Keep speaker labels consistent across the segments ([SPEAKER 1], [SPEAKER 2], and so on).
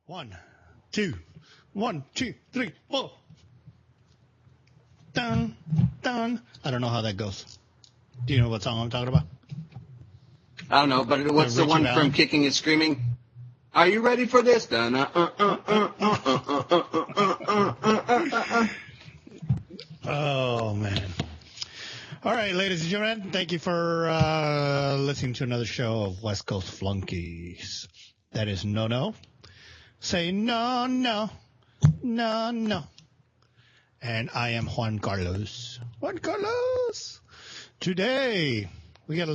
[SPEAKER 1] 1, 2, 1, 2, 3, 4. Dun, dun. I don't know how that goes. Do you know what song I'm talking about?
[SPEAKER 2] I don't know, but what's the one from Kicking and Screaming? Are you ready for this?
[SPEAKER 1] Oh, man. All right, ladies and gentlemen, thank you for listening to another show of West Coast Flunkies. That is no. Say no, no, no, no. And I am Juan Carlos. Juan Carlos. Today, we got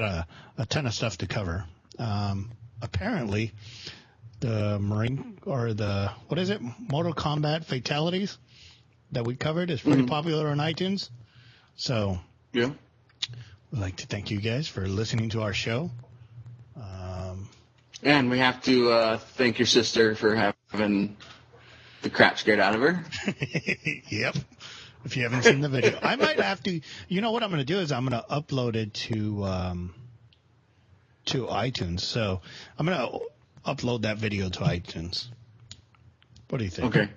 [SPEAKER 1] a ton of stuff to cover. Apparently, the Mortal Kombat fatalities that we covered is pretty popular on iTunes. So, yeah, we'd like to thank you guys for listening to our show.
[SPEAKER 2] And we have to thank your sister for having the crap scared out of her.
[SPEAKER 1] Yep. If you haven't seen the video, I might have to. You know what I'm going to do is I'm going to upload it to iTunes. So I'm going to upload that video to iTunes. What do you think?
[SPEAKER 2] Okay.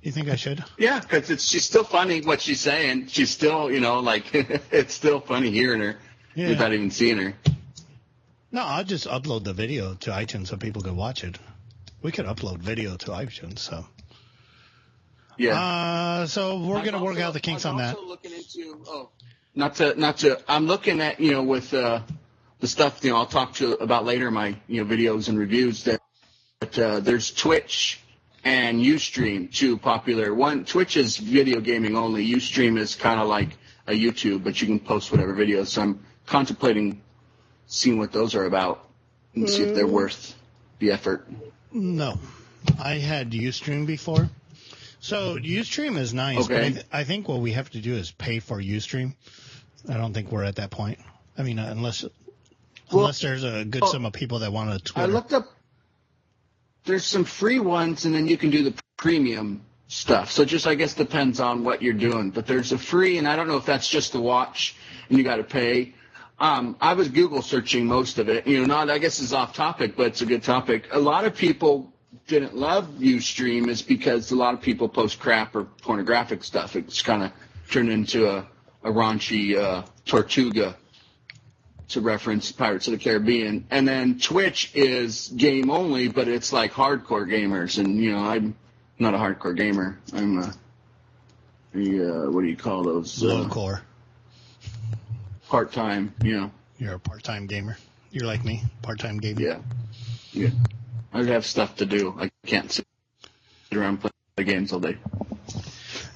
[SPEAKER 1] You think I should?
[SPEAKER 2] Yeah, because she's still funny what she's saying. She's still, it's still funny hearing her without even seeing her.
[SPEAKER 1] No, I'll just upload the video to iTunes so people can watch it. We could upload video to iTunes, so.
[SPEAKER 2] Yeah.
[SPEAKER 1] So we're going to work out the kinks on that.
[SPEAKER 2] I'm also looking into, I'm looking at, with the stuff, I'll talk to you about later, my, videos and reviews, that there's Twitch and Ustream, two popular. One, Twitch is video gaming only. Ustream is kind of like a YouTube, but you can post whatever videos. So I'm contemplating seeing what those are about and see if they're worth the effort.
[SPEAKER 1] No. I had Ustream before. So Ustream is nice, but I think what we have to do is pay for Ustream. I don't think we're at that point. I mean, unless there's a good sum of people that want to Twitter.
[SPEAKER 2] I looked up. There's some free ones, and then you can do the premium stuff. So it just, I guess, depends on what you're doing. But there's a free, and I don't know if that's just to watch, and you got to pay. I was Google searching most of it. I guess it's off topic, but it's a good topic. A lot of people didn't love Ustream is because a lot of people post crap or pornographic stuff. It's kind of turned into a raunchy Tortuga, to reference Pirates of the Caribbean. And then Twitch is game only, but it's like hardcore gamers. And, I'm not a hardcore gamer. I'm what do you call those?
[SPEAKER 1] Low-core.
[SPEAKER 2] Part-time,
[SPEAKER 1] You're a part-time gamer. You're like me, part-time gamer.
[SPEAKER 2] Yeah. I have stuff to do. I can't sit around and play games all day.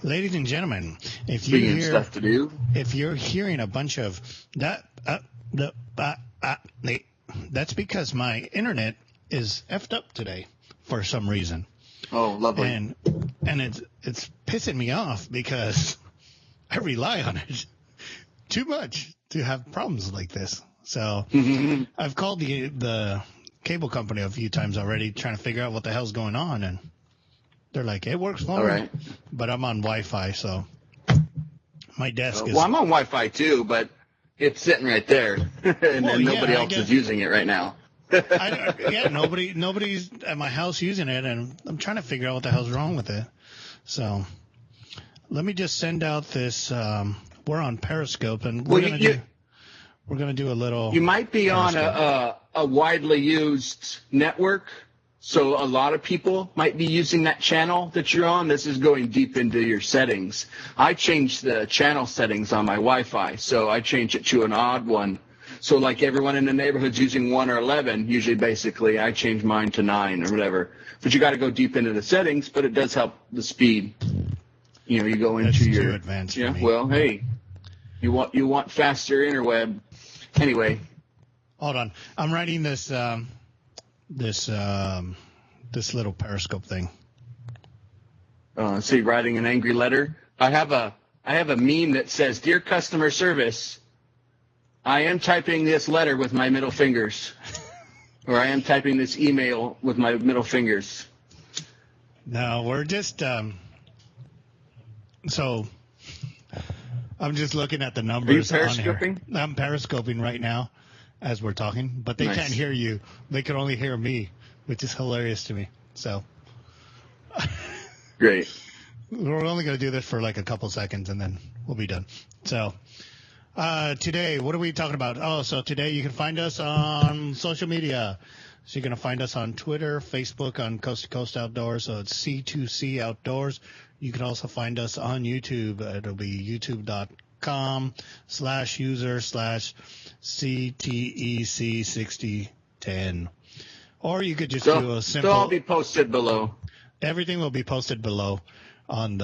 [SPEAKER 1] Ladies and gentlemen, if you're hearing a bunch of that, that's because my internet is effed up today for some reason.
[SPEAKER 2] Oh, lovely.
[SPEAKER 1] And it's pissing me off because I rely on it too much to have problems like this. So I've called the cable company a few times already trying to figure out what the hell's going on, and they're like, it works fine.
[SPEAKER 2] Right.
[SPEAKER 1] But I'm on Wi-Fi, so my desk is...
[SPEAKER 2] Well, I'm on Wi-Fi too, but it's sitting right there, and nobody else is using it right now.
[SPEAKER 1] Nobody's at my house using it, and I'm trying to figure out what the hell's wrong with it. So let me just send out this... we're on Periscope, and we're gonna do a little...
[SPEAKER 2] You might be Periscope. On a widely used network, so a lot of people might be using that channel that you're on. This is going deep into your settings. I changed the channel settings on my Wi-Fi, so I changed it to an odd one. So like everyone in the neighborhood's using 1 or 11, usually basically I change mine to 9 or whatever. But you got to go deep into the settings, but it does help the speed. You go into
[SPEAKER 1] That's
[SPEAKER 2] your...
[SPEAKER 1] too advanced for me.
[SPEAKER 2] Well, hey, you want faster interweb. Anyway.
[SPEAKER 1] Hold on. I'm writing this little Periscope thing.
[SPEAKER 2] So you're writing an angry letter? I have a meme that says, "Dear customer service, I am typing this letter with my middle fingers." Or I am typing this email with my middle fingers.
[SPEAKER 1] No, we're just so I'm just looking at the numbers.
[SPEAKER 2] Are you periscoping?
[SPEAKER 1] On here. I'm periscoping right now as we're talking, but they can't hear you. They can only hear me which is hilarious to me. So
[SPEAKER 2] Great.
[SPEAKER 1] we're only going to do this for like a couple seconds, and then we'll be done. So today, what are we talking about? Oh, so today you can find us on social media. So you're going to find us on Twitter, Facebook, on Coast to Coast Outdoors. So it's C2C Outdoors. You can also find us on YouTube. It'll be youtube.com/user/CTEC6010. Or you could just do a simple.
[SPEAKER 2] They'll all be posted below.
[SPEAKER 1] Everything will be posted below. On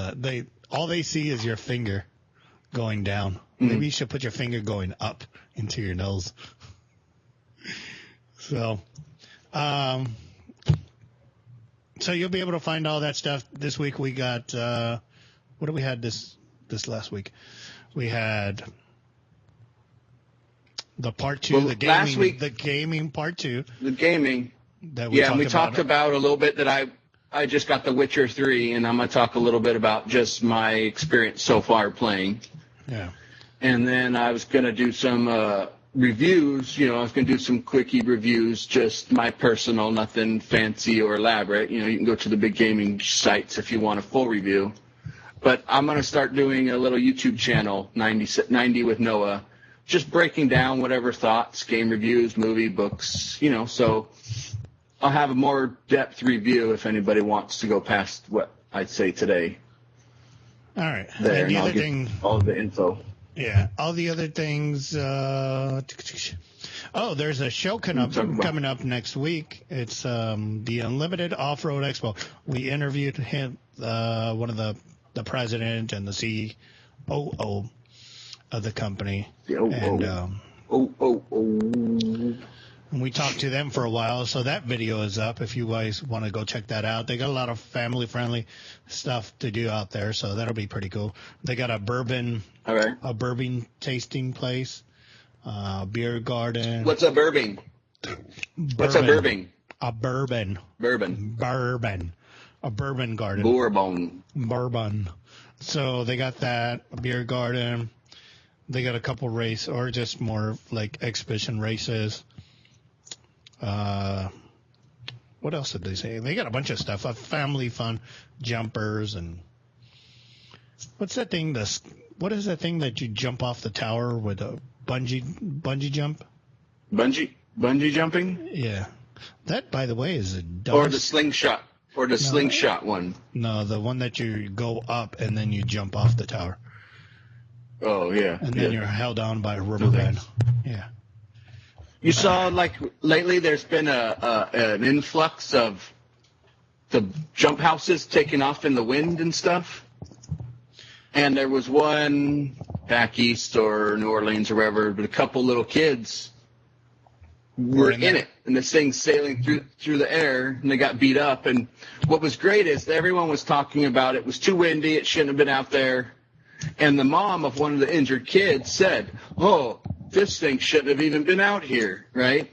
[SPEAKER 1] all they see is your finger going down. Mm-hmm. Maybe you should put your finger going up into your nose. So you'll be able to find all that stuff. This week we got what do we had this last week? We had the part 2, the gaming.
[SPEAKER 2] Last week,
[SPEAKER 1] the gaming part 2.
[SPEAKER 2] The gaming.
[SPEAKER 1] That we
[SPEAKER 2] talked about a little bit that I just got The Witcher 3, and I'm going to talk a little bit about just my experience so far playing.
[SPEAKER 1] Yeah.
[SPEAKER 2] And then I was going to do some reviews. I was going to do some quickie reviews, just my personal, nothing fancy or elaborate. You can go to the big gaming sites if you want a full review. But I'm going to start doing a little YouTube channel, 90 with Noah, just breaking down whatever thoughts, game reviews, movie, books, so I'll have a more depth review if anybody wants to go past what I'd say today.
[SPEAKER 1] All right.
[SPEAKER 2] There, and I'll give all the info.
[SPEAKER 1] Yeah, all the other things. There's a show coming up next week. It's the Unlimited Off-Road Expo. We interviewed him, one of the president and the COO of the company. And we talked to them for a while, so that video is up if you guys want to go check that out. They got a lot of family-friendly stuff to do out there, so that'll be pretty cool. They got a bourbon tasting place, beer garden.
[SPEAKER 2] What's a bourbon? What's a bourbon?
[SPEAKER 1] A bourbon.
[SPEAKER 2] Bourbon.
[SPEAKER 1] A bourbon garden. Bourbon. So they got that, a beer garden. They got a couple race or just more like exhibition races. What else did they say? They got a bunch of stuff. Family fun, jumpers, and what's that thing? What is that thing that you jump off the tower with a bungee jump?
[SPEAKER 2] Bungee jumping?
[SPEAKER 1] Yeah. That, by the way, is a
[SPEAKER 2] or the slingshot. Or the slingshot one.
[SPEAKER 1] No, the one that you go up and then you jump off the tower.
[SPEAKER 2] Oh, yeah.
[SPEAKER 1] And then you're held on by a rubber band. Yeah.
[SPEAKER 2] You saw, like, lately there's been an influx of the jump houses taking off in the wind and stuff. And there was one back east or New Orleans or wherever, but a couple little kids were in it. And this thing's sailing through the air, and they got beat up. And what was great is everyone was talking about it was too windy, it shouldn't have been out there. And the mom of one of the injured kids said, "Oh, this thing shouldn't have even been out here," right?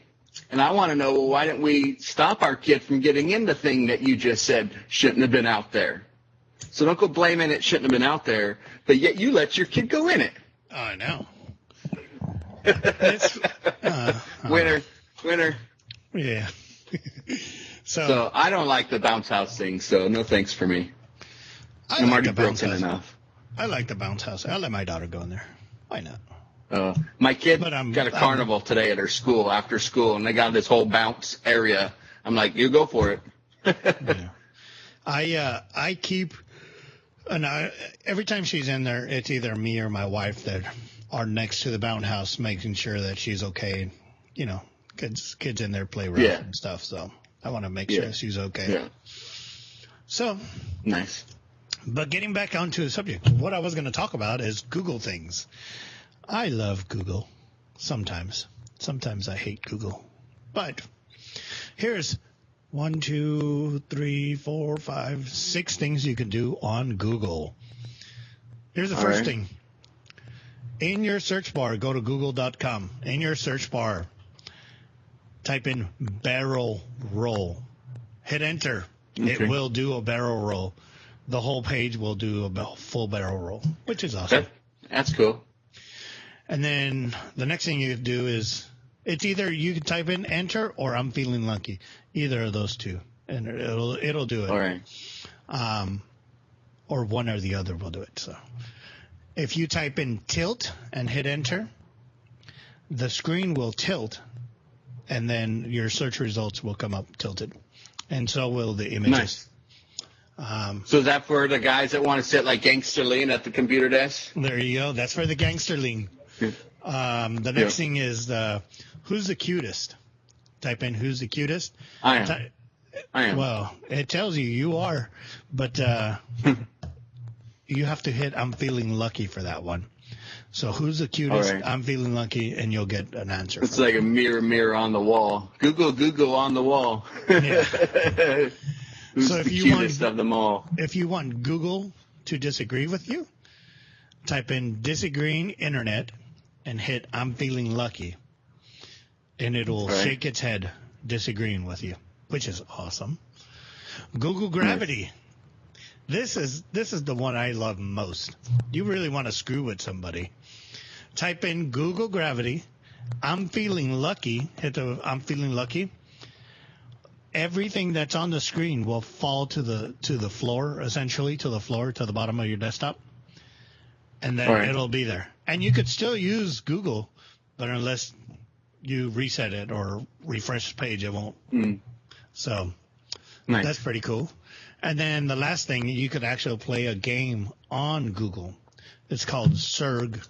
[SPEAKER 2] And I want to know, well, why didn't we stop our kid from getting in the thing that you just said shouldn't have been out there? So don't go blaming it shouldn't have been out there, but yet you let your kid go in it.
[SPEAKER 1] I know.
[SPEAKER 2] Winner.
[SPEAKER 1] Yeah.
[SPEAKER 2] So I don't like the bounce house thing, so no thanks for me. I'm already broken enough.
[SPEAKER 1] I like the bounce house. I'll let my daughter go in there. Why not?
[SPEAKER 2] My kid got a carnival today at her school, after school, and they got this whole bounce area. I'm like, you go for it.
[SPEAKER 1] Yeah. I keep, every time she's in there, it's either me or my wife that are next to the bounce house, making sure that she's okay. Kids in there play rough and stuff, so I want to make sure she's okay.
[SPEAKER 2] Yeah.
[SPEAKER 1] So
[SPEAKER 2] nice.
[SPEAKER 1] But getting back onto the subject, what I was going to talk about is Google things. I love Google. Sometimes I hate Google. But here's 1, 2, 3, 4, 5, 6 things you can do on Google. Here's the first thing. In your search bar, go to google.com. In your search bar, type in barrel roll. Hit enter. Okay. It will do a barrel roll. The whole page will do a full barrel roll, which is awesome.
[SPEAKER 2] That's cool.
[SPEAKER 1] And then the next thing you do is It's either you can type in enter or I'm feeling lucky. Either of those two, and it'll do it.
[SPEAKER 2] All right.
[SPEAKER 1] Or one or the other will do it. So if you type in tilt and hit enter, the screen will tilt, and then your search results will come up tilted, and so will the images.
[SPEAKER 2] Nice. So is that for the guys that want to sit like gangster lean at the computer desk?
[SPEAKER 1] There you go. That's for the gangster lean. The next thing is who's the cutest? Type in who's the cutest.
[SPEAKER 2] I am.
[SPEAKER 1] Well, it tells you are, but you have to hit I'm feeling lucky for that one. So who's the cutest?
[SPEAKER 2] Right.
[SPEAKER 1] I'm feeling lucky, and you'll get an answer.
[SPEAKER 2] It's like a mirror on the wall. Google on the wall.
[SPEAKER 1] Yeah.
[SPEAKER 2] Who's
[SPEAKER 1] So
[SPEAKER 2] the cutest of them all?
[SPEAKER 1] If you want Google to disagree with you, type in disagreeing internet and hit I'm feeling lucky, and it'll shake its head disagreeing with you, which is awesome. Google Gravity. This is the one I love most. You really want to screw with somebody. Type in Google Gravity. I'm feeling lucky. Hit the I'm feeling lucky. Everything that's on the screen will fall to the floor, essentially, to the bottom of your desktop. And then it'll be there. And you could still use Google, but unless you reset it or refresh the page, it won't. So that's pretty cool. And then the last thing, you could actually play a game on Google. It's called Zerg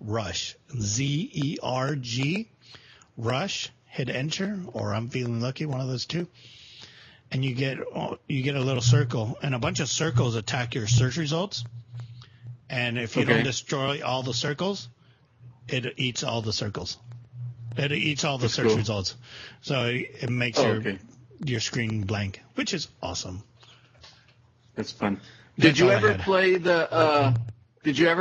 [SPEAKER 1] Rush. Zerg Rush. Hit enter, or I'm feeling lucky, one of those two. And you get a little circle, and a bunch of circles attack your search results. And if you don't destroy all the circles, it eats all the circles. It eats all the search results. So it makes your screen blank, which is awesome.
[SPEAKER 2] That's fun. Did you ever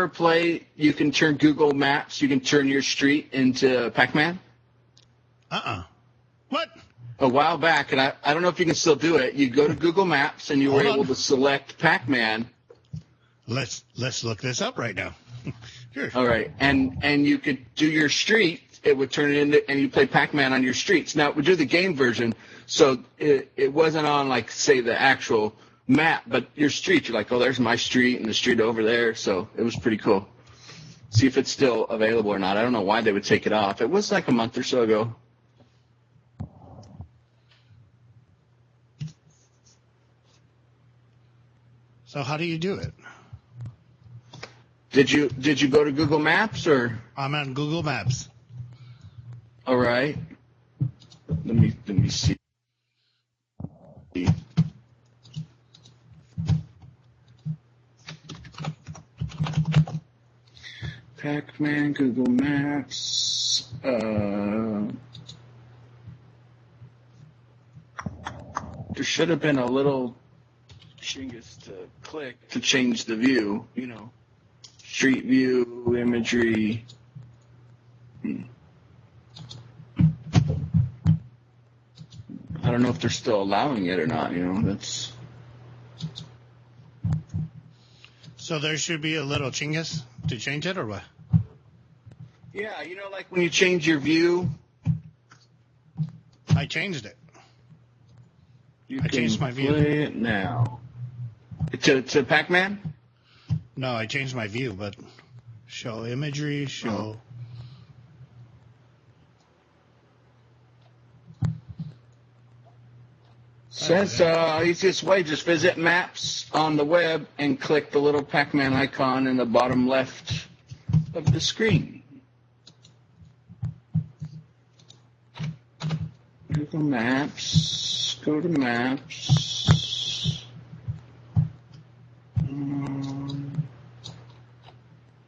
[SPEAKER 2] play you can turn Google Maps, you can turn your street into Pacman?
[SPEAKER 1] What?
[SPEAKER 2] A while back, and I don't know if you can still do it. You go to Google Maps, and you were able to select Pacman.
[SPEAKER 1] Let's look this up right now. Sure.
[SPEAKER 2] All right, and you could do your street. It would turn it into, and you play Pacman on your streets. Now, it would do the game version, so it wasn't on, like, say, the actual map, but your street. You're like, oh, there's my street and the street over there. So it was pretty cool. See if it's still available or not. I don't know why they would take it off. It was like a month or so ago.
[SPEAKER 1] So how do you do it?
[SPEAKER 2] Did you go to Google Maps or?
[SPEAKER 1] I'm on Google Maps.
[SPEAKER 2] All right. Let me see. Pacman, Google Maps. There should have been a little chingus to click to change the view, street view, imagery. I don't know if they're still allowing it or not, that's.
[SPEAKER 1] So there should be a little chingus to change it, or what?
[SPEAKER 2] Yeah, like when you change your view.
[SPEAKER 1] I changed it. I changed my view.
[SPEAKER 2] Play it now. To Pacman?
[SPEAKER 1] No, I changed my view, but show imagery, show.
[SPEAKER 2] Says easiest way, just visit Maps on the web and click the little Pacman icon in the bottom left of the screen. Google Maps, go to Maps.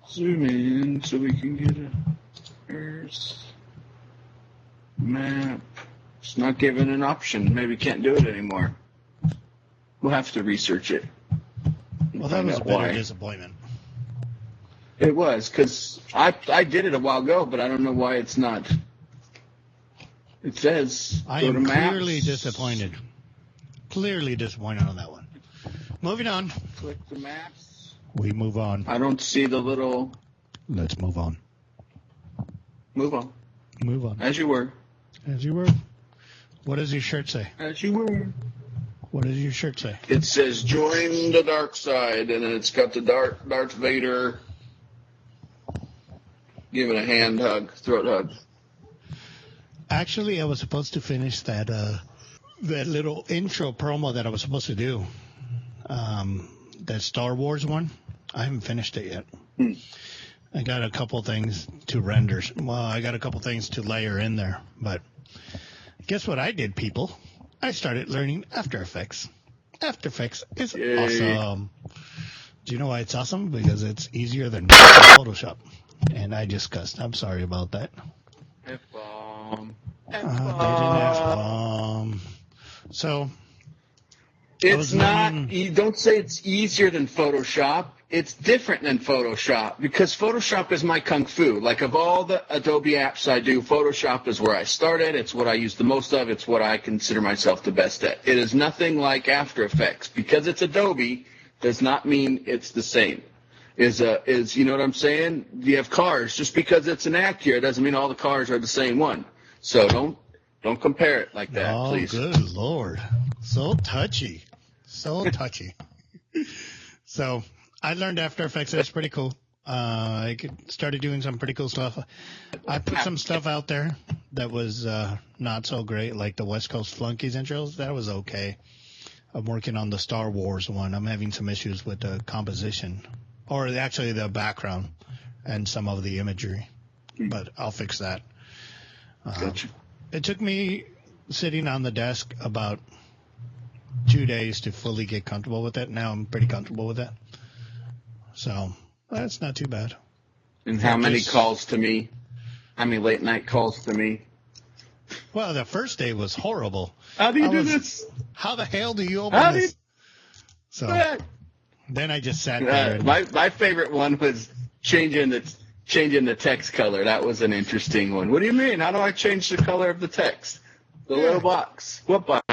[SPEAKER 2] Zoom in so we can get a Earth map. It's not given an option. Maybe can't do it anymore. We'll have to research it.
[SPEAKER 1] Well, that was a bit of a disappointment.
[SPEAKER 2] It was, because I did it a while ago, but I don't know why it's not. It says
[SPEAKER 1] I
[SPEAKER 2] go to
[SPEAKER 1] am
[SPEAKER 2] Maps.
[SPEAKER 1] clearly disappointed. Clearly disappointed on that one. Moving on.
[SPEAKER 2] Click the Maps.
[SPEAKER 1] We move on.
[SPEAKER 2] I don't see the little.
[SPEAKER 1] Let's move on.
[SPEAKER 2] Move on.
[SPEAKER 1] Move on.
[SPEAKER 2] As you were.
[SPEAKER 1] As you were. What does your shirt say?
[SPEAKER 2] As you were.
[SPEAKER 1] What does your shirt say?
[SPEAKER 2] It says, join the dark side, and then it's got the Darth Vader giving a hand hug, throat hug.
[SPEAKER 1] Actually, I was supposed to finish that little intro promo that I was supposed to do. That Star Wars one. I haven't finished it yet. I got a couple things to render. Well, I got a couple things to layer in there. But guess what I did, people? I started learning After Effects. After Effects is awesome. Do you know why it's awesome? Because it's easier than Photoshop. And I just cussed. I'm sorry about that.
[SPEAKER 2] F-bomb.
[SPEAKER 1] F-bomb. So,
[SPEAKER 2] it's not, you don't say it's easier than Photoshop. It's different than Photoshop because Photoshop is my kung fu. Like of all the Adobe apps I do, Photoshop is where I started. It's what I use the most of. It's what I consider myself the best at. It is nothing like After Effects. Because it's Adobe does not mean it's the same. Is you know what I'm saying? You have cars. Just because it's an Acura doesn't mean all the cars are the same one. So don't compare it like that, please.
[SPEAKER 1] Oh, good Lord. So touchy. So touchy. So I learned After Effects. It's pretty cool. I started doing some pretty cool stuff. I put some stuff out there that was not so great, like the West Coast Flunkies intros. That was okay. I'm working on the Star Wars one. I'm having some issues with the composition, or actually the background and some of the imagery. But I'll fix that.
[SPEAKER 2] Gotcha.
[SPEAKER 1] It took me sitting on the desk about 2 days to fully get comfortable with it. Now I'm pretty comfortable with it. So that's not too bad.
[SPEAKER 2] And how many calls to me? How many late night calls to me?
[SPEAKER 1] Well, the first day was horrible.
[SPEAKER 2] How do you do this?
[SPEAKER 1] How the hell do you open this? So then I just sat there.
[SPEAKER 2] My favorite one was changing the text color. That was an interesting one. What do you mean? How do I change the color of the text? The little box. What box?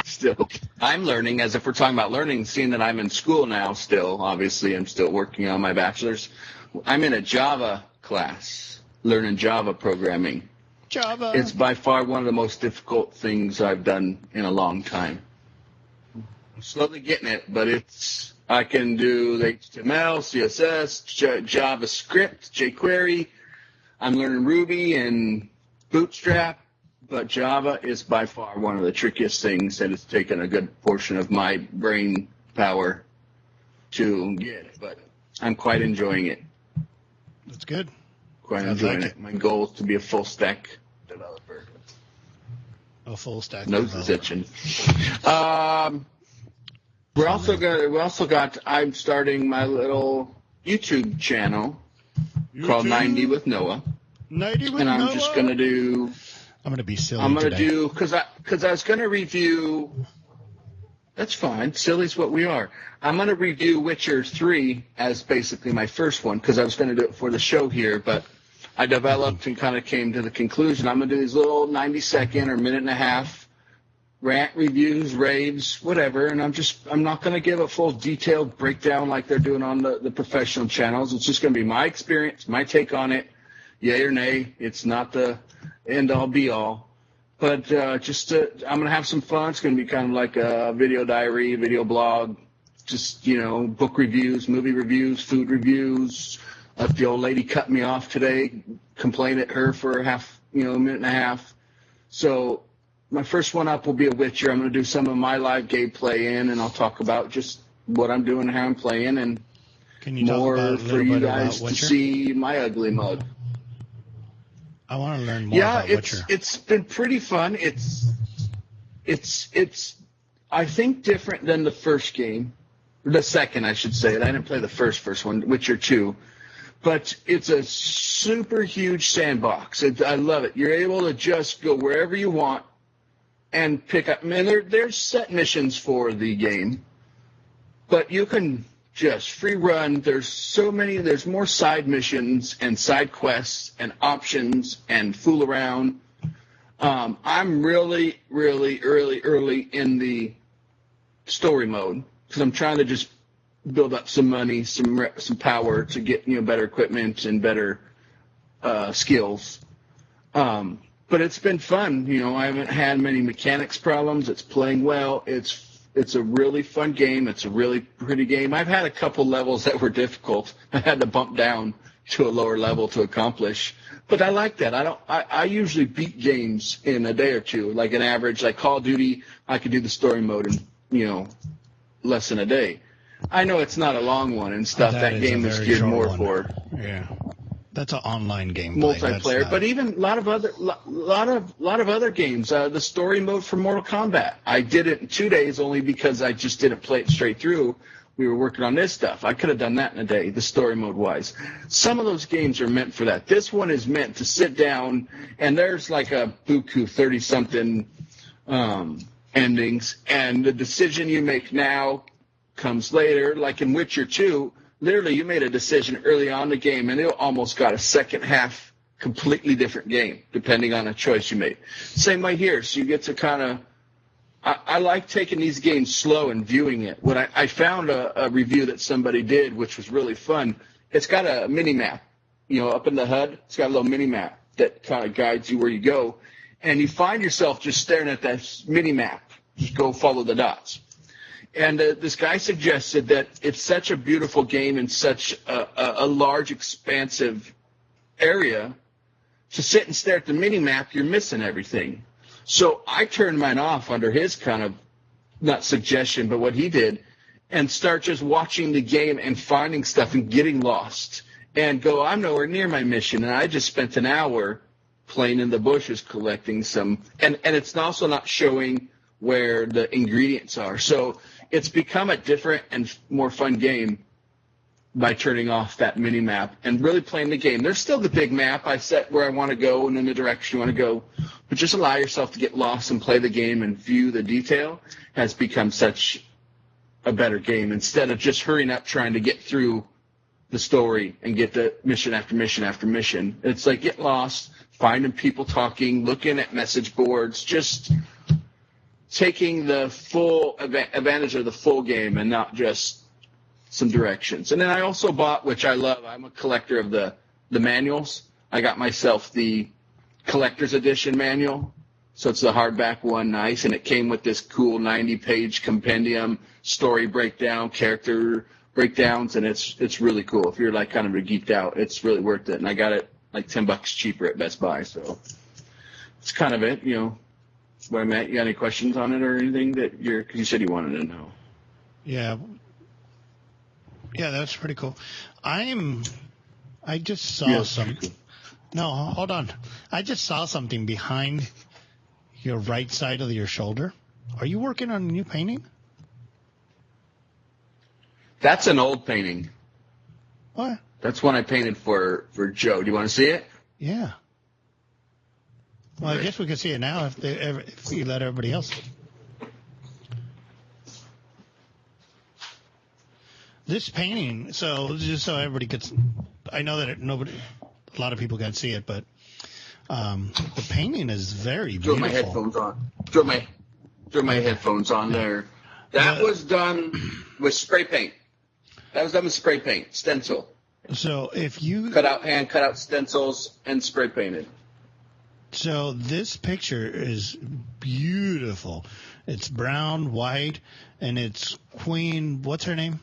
[SPEAKER 2] Still, I'm learning, as if we're talking about learning, seeing that I'm in school now still. Obviously, I'm still working on my bachelor's. I'm in a Java class, learning Java programming.
[SPEAKER 1] Java.
[SPEAKER 2] It's by far one of the most difficult things I've done in a long time. I'm slowly getting it, but I can do the HTML, CSS, JavaScript, jQuery. I'm learning Ruby and Bootstrap. But Java is by far one of the trickiest things, and it's taken a good portion of my brain power to get it. But I'm quite enjoying it.
[SPEAKER 1] That's good.
[SPEAKER 2] Quite enjoying it. My goal is to be a full stack developer.
[SPEAKER 1] A full stack
[SPEAKER 2] Nose is itching. I'm starting my little YouTube channel called 90 with Noah.
[SPEAKER 1] 90 with
[SPEAKER 2] and I'm
[SPEAKER 1] Noah?
[SPEAKER 2] just going to do...
[SPEAKER 1] I'm going to be silly
[SPEAKER 2] I'm going to
[SPEAKER 1] today.
[SPEAKER 2] do, because I was going to review, that's fine, silly's what we are. I'm going to review Witcher 3 as basically my first one, because I was going to do it for the show here, but I developed and kind of came to the conclusion. I'm going to do these little 90-second or minute and a half rant reviews, raves, whatever, and I'm not going to give a full detailed breakdown like they're doing on the professional channels. It's just going to be my experience, my take on it, yay or nay. It's not the end all be all, but I'm going to have some fun. It's going to be kind of like a video diary, video blog, just, book reviews, movie reviews, food reviews. If the old lady cut me off today, complain at her for a minute and a half. So my first one up will be a Witcher. I'm going to do some of my live gameplay and I'll talk about just what I'm doing, how I'm playing, and
[SPEAKER 1] Can you
[SPEAKER 2] more
[SPEAKER 1] talk about a
[SPEAKER 2] for
[SPEAKER 1] little
[SPEAKER 2] you
[SPEAKER 1] bit
[SPEAKER 2] guys
[SPEAKER 1] about
[SPEAKER 2] to
[SPEAKER 1] Witcher?
[SPEAKER 2] see my ugly mug.
[SPEAKER 1] I want to learn more about Witcher.
[SPEAKER 2] It's been pretty fun. It's I think different than the first game, the second I should say. I didn't play the first one, Witcher 2, but it's a super huge sandbox. I love it. You're able to just go wherever you want and pick up. Man, there's set missions for the game, but you can just free run. There's more side missions and side quests and options and fool around. I'm really, really early in the story mode because I'm trying to just build up some money, some power to get better equipment and better skills. But it's been fun. I haven't had many mechanics problems. It's playing well. It's a really fun game. It's a really pretty game. I've had a couple levels that were difficult. I had to bump down to a lower level to accomplish. But I like that. I usually beat games in a day or two, like an average, like Call of Duty. I could do the story mode in less than a day. I know it's not a long one and stuff. That game is geared more for
[SPEAKER 1] that's an online game
[SPEAKER 2] multiplayer. But even a lot of other games. The story mode for Mortal Kombat. I did it in 2 days only because I just didn't play it straight through. We were working on this stuff. I could have done that in a day, the story mode wise. Some of those games are meant for that. This one is meant to sit down, and there's like a buku 30-something endings, and the decision you make now comes later. Like in Witcher 2, literally you made a decision early on in the game, and it almost got a second half completely different game, depending on a choice you made. Same way here. So you get to kind of I like taking these games slow and viewing it. When I found a review that somebody did, which was really fun, it's got a mini-map, up in the HUD. It's got a little mini-map that kind of guides you where you go. And you find yourself just staring at that mini-map. Just go follow the dots. And this guy suggested that it's such a beautiful game in such a large, expansive area, to sit and stare at the mini-map, you're missing everything. So I turned mine off under his kind of, not suggestion, but what he did, and start just watching the game and finding stuff and getting lost. And go, I'm nowhere near my mission. And I just spent an hour playing in the bushes collecting some. And it's also not showing where the ingredients are. So it's become a different and more fun game by turning off that mini-map and really playing the game. There's still the big map. I set where I want to go and in the direction you want to go. But just allow yourself to get lost and play the game and view the detail has become such a better game instead of just hurrying up trying to get through the story and get the mission after mission after mission. It's like get lost, finding people talking, looking at message boards, just taking the full advantage of the full game and not just some directions. And then I also bought, which I love, I'm a collector of the manuals. I got myself the collector's edition manual. So it's the hardback one, nice, and it came with this cool 90-page compendium, story breakdown, character breakdowns, and it's really cool. If you're like kind of a geeked out, it's really worth it. And I got it like $10 cheaper at Best Buy, so it's kind of it, where I'm at. You got any questions on it or anything that because you said you wanted to know?
[SPEAKER 1] Yeah, that's pretty cool. I just saw some. Cool. No, hold on. I just saw something behind your right side of your shoulder. Are you working on a new painting?
[SPEAKER 2] That's an old painting.
[SPEAKER 1] What?
[SPEAKER 2] That's one I painted for Joe. Do you want to see it?
[SPEAKER 1] Yeah. Well, I guess we can see it now if we let everybody else. This painting, so just so everybody gets, I know that a lot of people can't see it, but the painting is very beautiful.
[SPEAKER 2] Throw my headphones on. Throw my headphones on there. That was done with spray paint. Stencil.
[SPEAKER 1] So if you
[SPEAKER 2] cut out stencils and spray painted.
[SPEAKER 1] So this picture is beautiful. It's brown, white, and it's Queen. What's her name?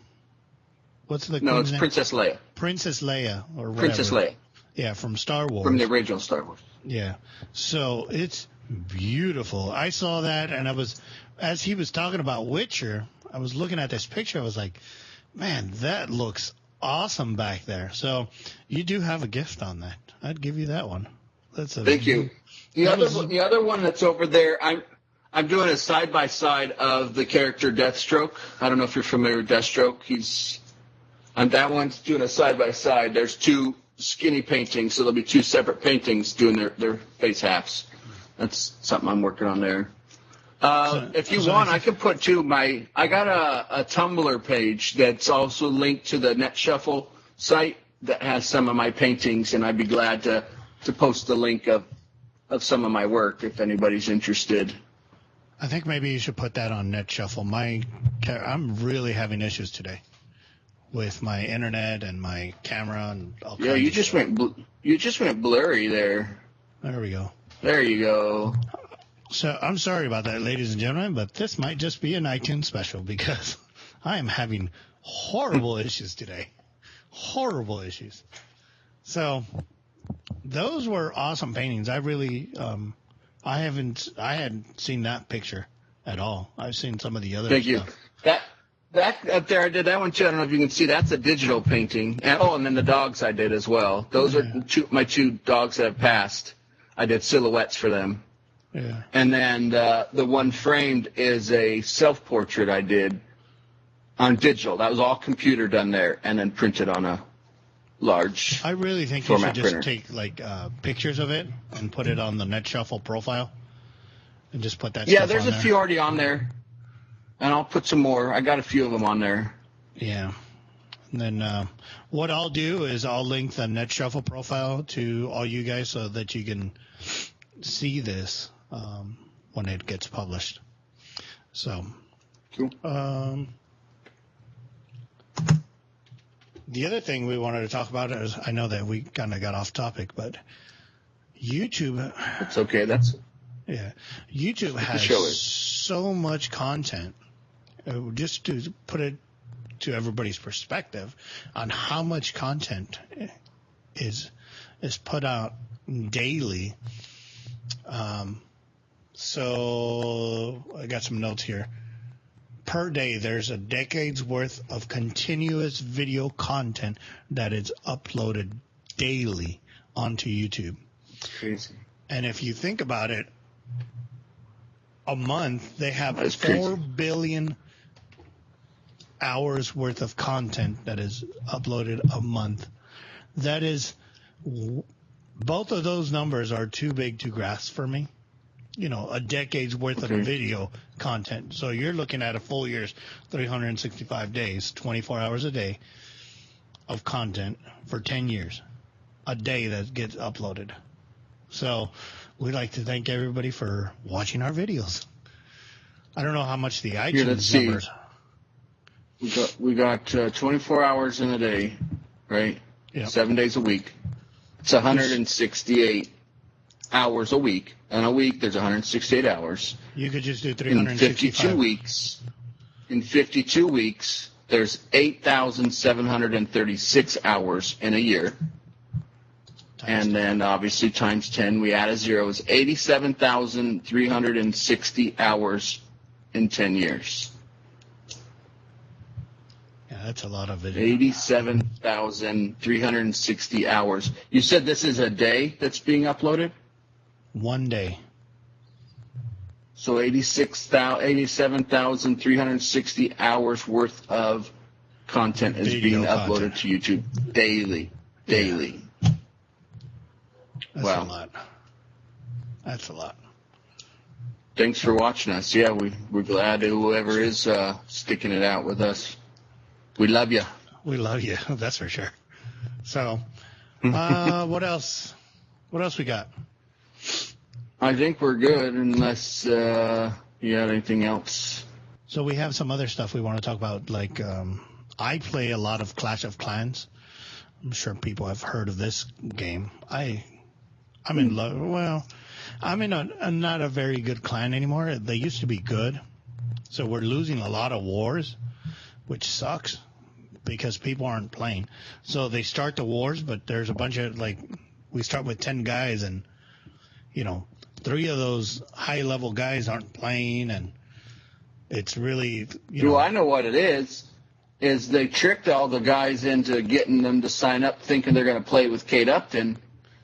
[SPEAKER 1] What's the
[SPEAKER 2] No, it's
[SPEAKER 1] name?
[SPEAKER 2] Princess Leia.
[SPEAKER 1] Princess Leia, or whatever.
[SPEAKER 2] Princess Leia.
[SPEAKER 1] Yeah, from Star Wars.
[SPEAKER 2] From the original Star Wars.
[SPEAKER 1] Yeah. So it's beautiful. I saw that, and as he was talking about Witcher, I was looking at this picture. I was like, man, that looks awesome back there. So you do have a gift on that. I'd give you that one.
[SPEAKER 2] Thank you. The other one that's over there, I'm doing a side by side of the character Deathstroke. I don't know if you're familiar with Deathstroke. On that one's doing a side by side. There's two skinny paintings, so there'll be two separate paintings doing their face halves. That's something I'm working on there. If you want, I can put I got a Tumblr page that's also linked to the NetShuffle site that has some of my paintings, and I'd be glad to post the link of some of my work if anybody's interested.
[SPEAKER 1] I think maybe you should put that on NetShuffle. I'm really having issues today with my internet and my camera and all kinds
[SPEAKER 2] Yeah, you
[SPEAKER 1] of
[SPEAKER 2] just
[SPEAKER 1] stuff.
[SPEAKER 2] went blurry there.
[SPEAKER 1] There we go.
[SPEAKER 2] There you go.
[SPEAKER 1] So I'm sorry about that, ladies and gentlemen, but this might just be an iTunes special because I am having horrible issues today. Horrible issues. So those were awesome paintings. I really, I hadn't seen that picture at all. I've seen some of the other
[SPEAKER 2] Thank
[SPEAKER 1] stuff.
[SPEAKER 2] you. That up there, I did that one too. I don't know if you can see. That's a digital painting. And then the dogs I did as well. Those are my two dogs that have passed. I did silhouettes for them.
[SPEAKER 1] Yeah.
[SPEAKER 2] And then the one framed is a self-portrait I did on digital. That was all computer done there and then printed on a large
[SPEAKER 1] I really think you should
[SPEAKER 2] format
[SPEAKER 1] just
[SPEAKER 2] printer.
[SPEAKER 1] take pictures of it and put it on the Net Shuffle profile and just put that
[SPEAKER 2] Yeah,
[SPEAKER 1] stuff
[SPEAKER 2] there's
[SPEAKER 1] on
[SPEAKER 2] a
[SPEAKER 1] there.
[SPEAKER 2] few already on there. And I'll put some more. I got a few of them on there.
[SPEAKER 1] Yeah. And then what I'll do is I'll link the Net Shuffle profile to all you guys so that you can see this when it gets published. So,
[SPEAKER 2] Cool.
[SPEAKER 1] the other thing we wanted to talk about is, I know that we kind of got off topic, but YouTube,
[SPEAKER 2] It's okay.
[SPEAKER 1] YouTube has
[SPEAKER 2] show it.
[SPEAKER 1] so much content. Just to put it to everybody's perspective on how much content is put out daily. So I got some notes here. Per day, there's a decade's worth of continuous video content that is uploaded daily onto YouTube.
[SPEAKER 2] It's crazy.
[SPEAKER 1] And if you think about it, a month, they have
[SPEAKER 2] That's
[SPEAKER 1] 4
[SPEAKER 2] crazy.
[SPEAKER 1] billion hours worth of content that is uploaded a month. That is, both of those numbers are too big to grasp for me. You know, a decade's worth of video content. So you're looking at a full year's 365 days, 24 hours a day of content for 10 years. A day that gets uploaded. So we'd like to thank everybody for watching our videos. I don't know how much the iTunes
[SPEAKER 2] let's see.
[SPEAKER 1] numbers.
[SPEAKER 2] We got 24 hours in a day, right?
[SPEAKER 1] Yeah.
[SPEAKER 2] 7 days a week. It's 168 hours a week. And a week, there's 168 hours.
[SPEAKER 1] You could just do
[SPEAKER 2] In
[SPEAKER 1] 365.
[SPEAKER 2] 52 weeks, there's 8,736 hours in a year. And then obviously times 10, we add a zero, is 87,360 hours in 10 years.
[SPEAKER 1] Yeah, that's a lot of video.
[SPEAKER 2] 87,360 hours. You said this is a day that's being uploaded?
[SPEAKER 1] One day.
[SPEAKER 2] So 87,360 hours worth of content is
[SPEAKER 1] Video
[SPEAKER 2] being
[SPEAKER 1] content.
[SPEAKER 2] uploaded to YouTube daily. Daily.
[SPEAKER 1] That's
[SPEAKER 2] Wow.
[SPEAKER 1] a lot. That's a lot.
[SPEAKER 2] Thanks for watching us. Yeah, we're glad whoever is sticking it out with us. We love you.
[SPEAKER 1] We love you. That's for sure. So, what else? What else we got?
[SPEAKER 2] I think we're good unless you got anything else.
[SPEAKER 1] So we have some other stuff we want to talk about. Like, I play a lot of Clash of Clans. I'm sure people have heard of this game. I'm in love. Well, I'm in not a very good clan anymore. They used to be good. So we're losing a lot of wars, which sucks because people aren't playing. So they start the wars, but there's a bunch of, we start with 10 guys and, 3 of those high-level guys aren't playing, and it's really,
[SPEAKER 2] I know what it is they tricked all the guys into getting them to sign up thinking they're going to play with Kate Upton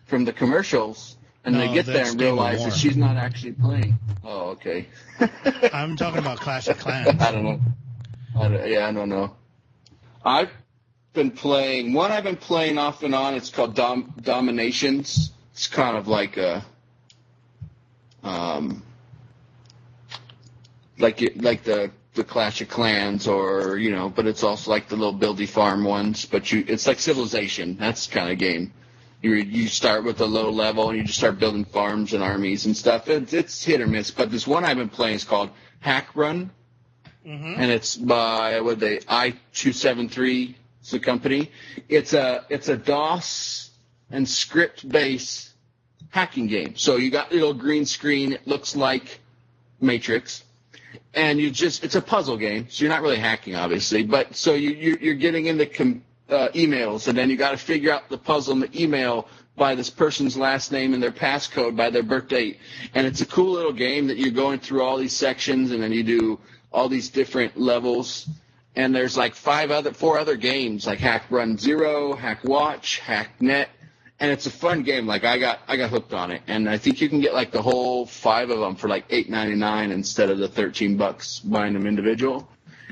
[SPEAKER 2] from the commercials, and they get there
[SPEAKER 1] that's
[SPEAKER 2] and
[SPEAKER 1] Game of
[SPEAKER 2] realize
[SPEAKER 1] War.
[SPEAKER 2] that she's not actually playing. Oh, okay.
[SPEAKER 1] I'm talking about Clash of Clans.
[SPEAKER 2] I don't know. I don't know. I've been playing off and on. It's called Dominations. It's kind of like a like the Clash of Clans, or but it's also like the little buildy farm ones. But it's like Civilization. That's the kind of game. You start with a low level and you just start building farms and armies and stuff. It's hit or miss. But this one I've been playing is called Hack Run, and it's by I273 It's the company. It's a DOS and script-based hacking game. So you got a little green screen. It looks like Matrix. And it's a puzzle game. So you're not really hacking, obviously. But so you're getting into emails, and then you got to figure out the puzzle in the email by this person's last name and their passcode by their birth date. And it's a cool little game that you're going through all these sections, and then you do all these different levels. And there's like four other games, like Hack Run Zero, Hack Watch, Hack Net. And it's a fun game. Like I got hooked on it, and I think you can get like the whole 5 of them for like $8.99 instead of the $13 buying them individual.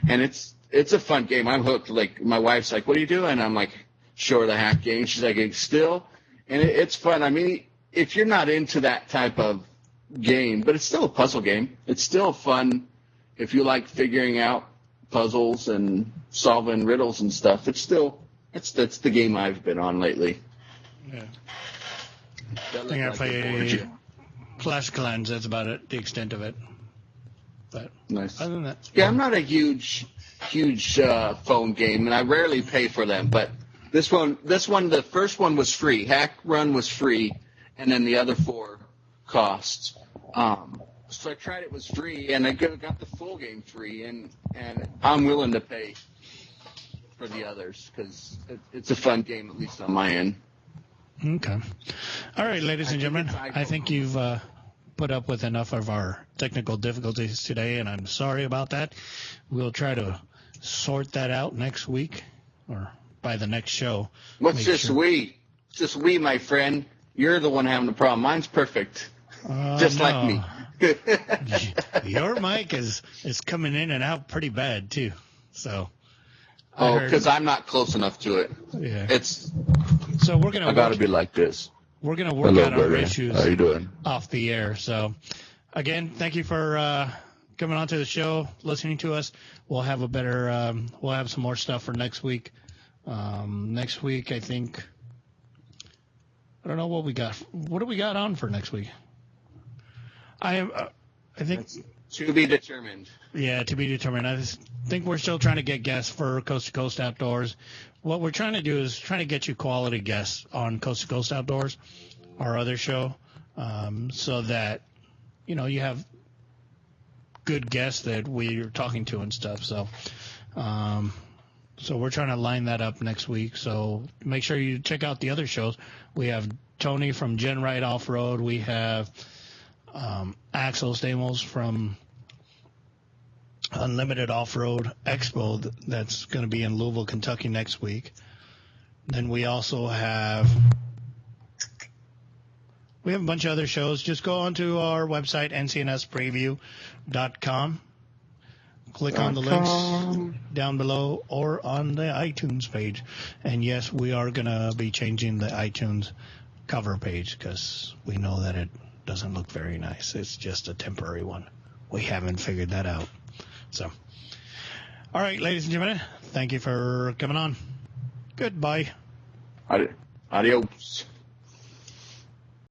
[SPEAKER 2] And it's a fun game. I'm hooked. Like my wife's like, "What are you doing?" I'm like, "Show her the hack game." She's like, "It's still," and it's fun. I mean, if you're not into that type of game, but it's still a puzzle game. It's still fun if you like figuring out puzzles and solving riddles and stuff. That's the game I've been on lately.
[SPEAKER 1] Yeah. I think I play Clash Clans. That's about it, the extent of it. But
[SPEAKER 2] nice.
[SPEAKER 1] Other than that,
[SPEAKER 2] yeah, I'm not a huge phone game, and I rarely pay for them. But this one, the first one was free. Hack Run was free, and then the other 4 cost. So I tried it was free, and I got the full game free, and I'm willing to pay for the others because it's a fun game, at least on my end.
[SPEAKER 1] Okay. All right, ladies and gentlemen, I think you've put up with enough of our technical difficulties today, and I'm sorry about that. We'll try to sort that out next week or by the next show.
[SPEAKER 2] What's just we? It's just we, my friend. You're the one having the problem. Mine's perfect. Just like me.
[SPEAKER 1] Your mic is coming in and out pretty bad, too. So.
[SPEAKER 2] Because I'm not close enough to it.
[SPEAKER 1] Yeah.
[SPEAKER 2] So we're gonna. I gotta be like this.
[SPEAKER 1] We're gonna work out our issues.
[SPEAKER 2] How you doing?
[SPEAKER 1] Off the air. So, again, thank you for coming on to the show, listening to us. We'll have we'll have some more stuff for next week. Next week, I think. I don't know what we got. What do we got on for next week? I think.
[SPEAKER 2] That's to be determined.
[SPEAKER 1] Yeah, to be determined. I think we're still trying to get guests for Coast to Coast Outdoors. What we're trying to do is trying to get you quality guests on Coast to Coast Outdoors, our other show, so that, you have good guests that we're talking to and stuff. So we're trying to line that up next week. So make sure you check out the other shows. We have Tony from Gen Ride Off-Road. We have Axel Stamos from Unlimited Off-Road Expo that's going to be in Louisville, Kentucky next week. Then we also have a bunch of other shows. Just go onto our website, ncnspreview.com. Click on the links down below or on the iTunes page. And yes, we are going to be changing the iTunes cover page because we know that it doesn't look very nice. It's just a temporary one. We haven't figured that out. So, all right, ladies and gentlemen, thank you for coming on. Goodbye.
[SPEAKER 2] Adios.